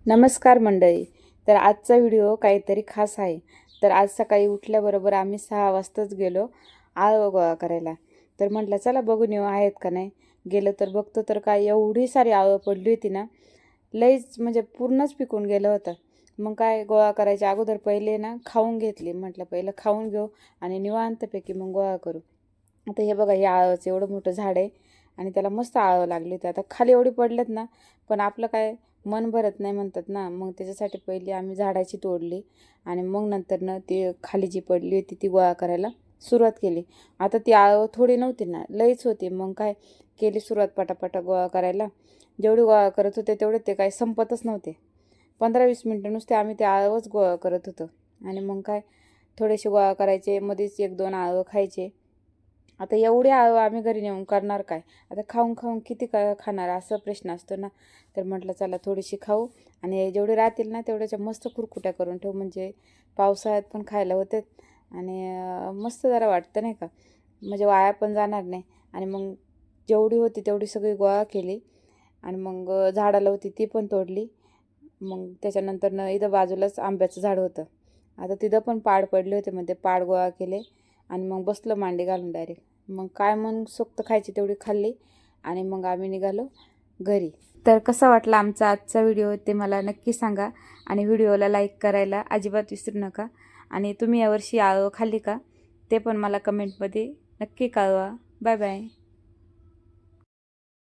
नमस्कार मंडळी. तर आजचा व्हिडिओ काहीतरी खास आहे. तर आज सकाळी उठल्याबरोबर आम्ही 6 वाजताच गेलो आळव गोळा करायला. तर म्हटलं चला बघून येऊ आहेत का नाही. गेलं तर बघतो तर काय एवढी सारी आळव पडली होती ना, लईच म्हणजे पूर्णच पिकून गेलं होतं. मग काय गोळा करायच्या अगोदर पहिले ना खाऊन घेतली. म्हटलं पहिलं खाऊन घेऊ आणि निवांतपैकी मग गोळा करू. आता हे बघा, हे आळवचं एवढं मोठं झाड आहे आणि त्याला मस्त आळव लागली होती. आता खाली एवढी पडलेत ना, पण आपलं काय मन भरत नाही म्हणतात ना. मग त्याच्यासाठी पहिली आम्ही झाडाची तोडली आणि मग नंतरनं ती खाली जी पडली होती ती गोळा करायला सुरुवात केली. आता ती आळव थोडी नव्हती ना, लईच होती. मग काय केली सुरुवात पटापटा गोळा करायला. जेवढी गोळा करत होते तेवढे ते काही संपतच नव्हते. 15-20 मिनटं नुसते आम्ही ते आळवच गोळा करत होतो. आणि मग काय थोडेसे गोळा करायचे, मध्येच 1-2 आळव खायचे. आता एवढे आळू आम्ही घरी नेऊन करणार काय? आता खाऊन खाऊन किती खाणार असा प्रश्न असतो ना. तर म्हटलं चला थोडीशी खाऊ आणि जेवढे राहतील ना तेवढ्याच्या मस्त कुरकुट्या करून ठेवू, म्हणजे पावसाळ्यात पण खायला होते आणि मस्त जरा वाटतं नाही का, म्हणजे वाया पण जाणार नाही. आणि मग जेवढी होती तेवढी सगळी गोळा केली आणि मग झाडाला होती ती पण तोडली. मग त्याच्यानंतर इथं बाजूलाच आंब्याचं झाड होतं. आता तिथं पण पाड पडले होते, मग ते पाड गोळा केले आणि मग बसलं मांडी घालून डायरेक्ट. मग काय मनसोक्त खायची तेवढी खाल्ली आणि मग आम्ही निघालो घरी. तर कसा वाटला आमचा आजचा व्हिडिओ ते मला नक्की सांगा आणि व्हिडिओला लाईक करायला अजिबात विसरू नका. आणि तुम्ही यावर्षी आळव खाल्ली का ते पण मला कमेंटमध्ये नक्की कळवा. Bye bye.